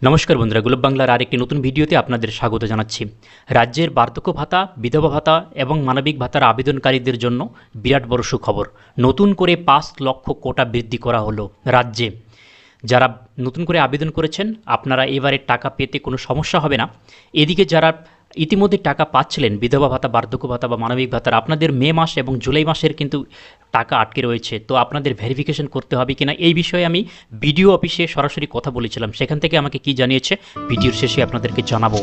নমস্কার বন্ধুরা, গ্লোব বাংলার আরেকটি নতুন ভিডিওতে আপনাদের স্বাগত জানাচ্ছি। রাজ্যের বার্ধক্য ভাতা, বিধবা ভাতা এবং মানবিক ভাতার আবেদনকারীদের জন্য বিরাট বড় সুখবর। নতুন করে ৫ লক্ষ কোটা বৃদ্ধি করা হলো রাজ্যে। যারা নতুন করে আবেদন করেছেন আপনারা এবারে টাকা পেতে কোনো সমস্যা হবে না। এদিকে যারা ইতিমধ্যে টাকা পাচ্ছিলেন বিধবা ভাতা, বার্ধক্য ভাতা বা মানবিক ভাতার, আপনাদের মে মাস এবং জুলাই মাসের কিন্তু টাকা আটকে রয়েছে। তো আপনাদের ভেরিফিকেশন করতে হবে কিনা এই বিষয়ে আমি বিডিও অফিসে সরাসরি কথা বলেছিলাম, সেখান থেকে আমাকে কি জানিয়েছে ভিডিওর শেষে আপনাদেরকে জানাবো।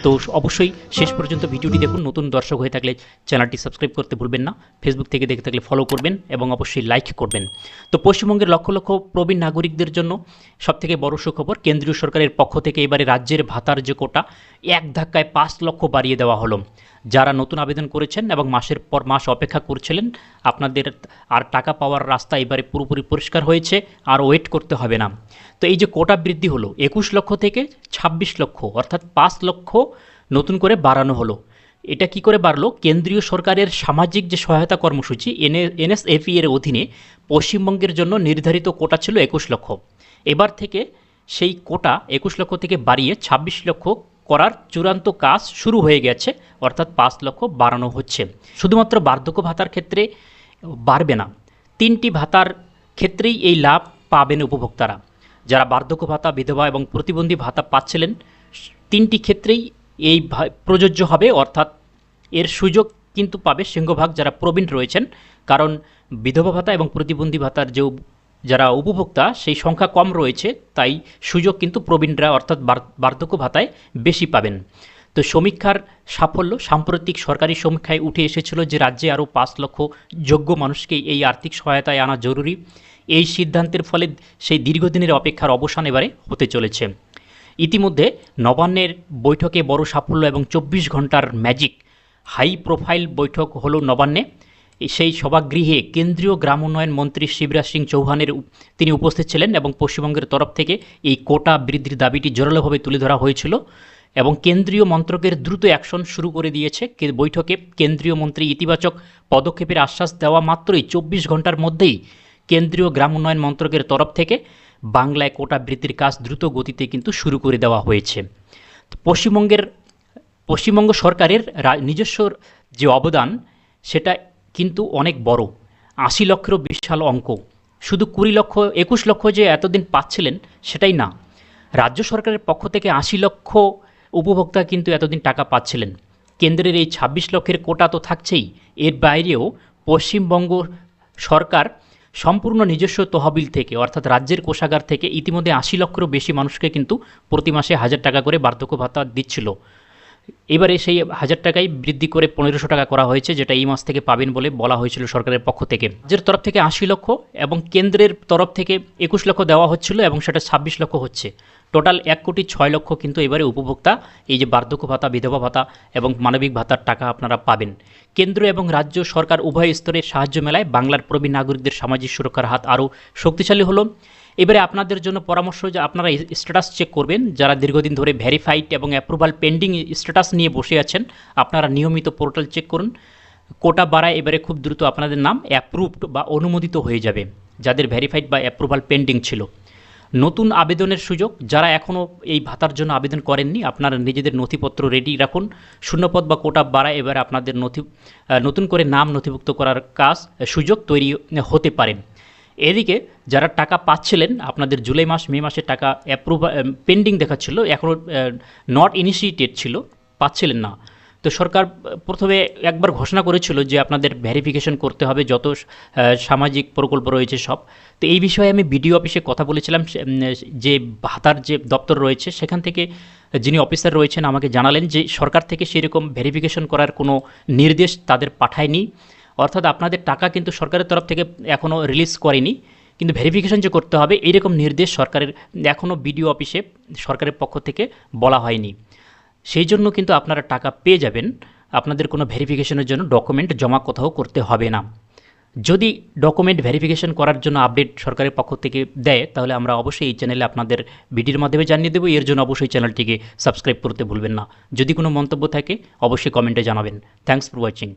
তো অবশ্যই শেষ পর্যন্ত ভিডিওটি দেখুন। নতুন দর্শক হয়ে থাকলে চ্যানেলটি সাবস্ক্রাইব করতে ভুলবেন না, ফেসবুক থেকে দেখে থাকলে ফলো করবেন এবং অবশ্যই লাইক করবেন। তো পশ্চিমবঙ্গের লক্ষ লক্ষ প্রবীণ নাগরিকদের জন্য সবথেকে বড় সুখবর, কেন্দ্রীয় সরকারের পক্ষ থেকে এবারে রাজ্যের ভাতার যে কোটা এক ধাক্কায় ৫ লক্ষ বাড়িয়ে দেওয়া হলো। যারা নতুন আবেদন করেছেন এবং মাসের পর মাস অপেক্ষা করছিলেন, আপনাদের আর টাকা পাওয়ার রাস্তা এবারে পুরোপুরি পরিষ্কার হয়েছে, আর ওয়েট করতে হবে না। তো এই যে কোটা বৃদ্ধি হলো ২১ লক্ষ থেকে ২৬ লক্ষ, অর্থাৎ ৫ লক্ষ নতুন করে বাড়ানো হলো। এটা কি করে বাড়লো? কেন্দ্রীয় সরকারের সামাজিক যে সহায়তা কর্মসূচি NSFE এর অধীনে পশ্চিমবঙ্গের জন্য নির্ধারিত কোটা ছিল ২১ লক্ষ। এবার থেকে সেই কোটা ২১ লক্ষ থেকে বাড়িয়ে ২৬ লক্ষ করার চূড়ান্ত কাজ শুরু হয়ে গেছে, অর্থাৎ ৫ লক্ষ বাড়ানো হচ্ছে। শুধুমাত্র বার্ধক্য ভাতার ক্ষেত্রে বাড়বে না, ৩টি ভাতার ক্ষেত্রেই এই লাভ পাবেন উপভোক্তারা। যারা বার্ধক্য ভাতা, বিধবা এবং প্রতিবন্ধী ভাতা পাচ্ছিলেন, ৩টি ক্ষেত্রেই এই প্রযোজ্য হবে, অর্থাৎ এর সুযোগ কিন্তু পাবে সিংহভাগ যারা প্রবীণ রয়েছেন। কারণ বিধবা ভাতা এবং প্রতিবন্ধী ভাতার যে যারা উপভোক্তা সেই সংখ্যা কম রয়েছে, তাই সুযোগ কিন্তু প্রবীণরা অর্থাৎ বার্ধক্য ভাতায় বেশি পাবেন। তো সমীক্ষার সাফল্য, সাম্প্রতিক সরকারি সমীক্ষায় উঠে এসেছিল যে রাজ্যে আরও ৫ লক্ষ যোগ্য মানুষকে এই আর্থিক সহায়তায় আনা জরুরি। এই সিদ্ধান্তের ফলে সেই দীর্ঘদিনের অপেক্ষার অবসান এবারে হতে চলেছে। ইতিমধ্যে নবান্নের বৈঠকে বড় সাফল্য এবং ২৪ ঘন্টার ম্যাজিক হাই প্রোফাইল বৈঠক হলো নবান্নে। সেই সভাগৃহে কেন্দ্রীয় গ্রাম উন্নয়ন মন্ত্রী শিবরাজ সিং চৌহানের তিনি উপস্থিত ছিলেন এবং পশ্চিমবঙ্গের তরফ থেকে এই কোটা বৃদ্ধির দাবিটি জোরালোভাবে তুলে ধরা হয়েছিল এবং কেন্দ্রীয় মন্ত্রকের দ্রুত অ্যাকশন শুরু করে দিয়েছে। বৈঠকে কেন্দ্রীয় মন্ত্রী ইতিবাচক পদক্ষেপের আশ্বাস দেওয়া মাত্রই ২৪ ঘন্টার মধ্যেই কেন্দ্রীয় গ্রাম উন্নয়ন মন্ত্রকের তরফ থেকে বাংলায় কোটা বৃদ্ধির কাজ দ্রুত গতিতে কিন্তু শুরু করে দেওয়া হয়েছে। পশ্চিমবঙ্গ সরকারের নিজস্ব যে অবদান সেটা কিন্তু অনেক বড়, ৮০ লক্ষেরও বিশাল অঙ্ক। শুধু ২০ লক্ষ ২১ লক্ষ যে এতদিন পাচ্ছিলেন সেটাই না, রাজ্য সরকারের পক্ষ থেকে ৮০ লক্ষ উপভোক্তা কিন্তু এতদিন টাকা পাচ্ছিলেন। কেন্দ্রের এই ২৬ লক্ষের কোটা তো থাকছেই, এর বাইরেও পশ্চিমবঙ্গ সরকার সম্পূর্ণ নিজস্ব তহবিল থেকে অর্থাৎ রাজ্যের কোষাগার থেকে ইতিমধ্যে ৮০ লক্ষেরও বেশি মানুষকে কিন্তু প্রতি মাসে ১০০০ টাকা করে বার্ধক্য ভাতা দিচ্ছিল। এবারে সেই ১০০০ টাকাই বৃদ্ধি করে ১৫০০ টাকা করা হয়েছে, যেটা এই মাস থেকে পাবেন বলে বলা হয়েছিল সরকারের পক্ষ থেকে। রাজ্যের তরফ থেকে ৮০ লক্ষ এবং কেন্দ্রের তরফ থেকে ২১ লক্ষ দেওয়া হচ্ছিল এবং সেটা ২৬ লক্ষ হচ্ছে। টোটাল ১,৬,০০,০০০ কিন্তু এবারে উপভোক্তা এই যে বার্ধক্য ভাতা, বিধবা ভাতা এবং মানবিক ভাতার টাকা আপনারা পাবেন। কেন্দ্র এবং রাজ্য সরকার উভয় স্তরের সাহায্য মেলায় বাংলার প্রবীণ নাগরিকদের সামাজিক সুরক্ষার হাত আরও শক্তিশালী হলো। এবারে আপনাদের জন্য পরামর্শ যে আপনারা স্ট্যাটাস চেক করবেন। যারা দীর্ঘদিন ধরে ভেরিফাইড এবং অ্যাপ্রুভাল পেন্ডিং স্ট্যাটাস নিয়ে বসে আছেন, আপনারা নিয়মিত পোর্টাল চেক করুন। কোটা বাড়ায় এবারে খুব দ্রুত আপনাদের নাম অ্যাপ্রুভড বা অনুমোদিত হয়ে যাবে, যাদের ভেরিফাইড বা অ্যাপ্রুভাল পেন্ডিং ছিল। নতুন আবেদনের সুযোগ, যারা এখনও এই ভাতার জন্য আবেদন করেননি আপনারা নিজেদের নথিপত্র রেডি রাখুন। শূন্যপদ বা কোটা বাড়ায় এবার আপনাদের নতুন করে নাম নথিভুক্ত করার সুযোগ তৈরি হতে পারে। এদিকে যারা টাকা পাচ্ছিলেন, আপনাদের জুলাই মাস মে মাসে টাকা পেন্ডিং দেখাচ্ছিল, এখনও নট ইনিশিয়েটেড ছিল, পাচ্ছিলেন না। তো সরকার প্রথমে একবার ঘোষণা করেছিল যে আপনাদের ভেরিফিকেশন করতে হবে যত সামাজিক প্রকল্প রয়েছে সব। তো এই বিষয়ে আমি বিডিও অফিসে কথা বলেছিলাম, যে ভাতার যে দপ্তর রয়েছে সেখান থেকে যিনি অফিসার রয়েছেন আমাকে জানালেন যে সরকার থেকে সেরকম ভেরিফিকেশন করার কোনো নির্দেশ তাদের পাঠায়নি, অর্থাৎ আপনাদের টাকা কিন্তু সরকারের তরফ থেকে এখনও রিলিজ করেনি, কিন্তু ভেরিফিকেশন যে করতে হবে এইরকম নির্দেশ সরকারের এখনও বিডিও অফিসে সরকারের পক্ষ থেকে বলা হয়নি। সেই জন্য কিন্তু আপনারা টাকা পেয়ে যাবেন, আপনাদের কোনো ভেরিফিকেশনের জন্য ডকুমেন্ট জমা কোথাও করতে হবে না। যদি ডকুমেন্ট ভেরিফিকেশন করার জন্য আপডেট সরকারের পক্ষ থেকে দেয় তাহলে আমরা অবশ্যই এই চ্যানেলে আপনাদের ভিডিওর মাধ্যমে জানিয়ে দেবো। এর জন্য অবশ্যই চ্যানেলটিকে সাবস্ক্রাইব করতে ভুলবেন না। যদি কোনো মন্তব্য থাকে অবশ্যই কমেন্টে জানাবেন। Thanks for watching.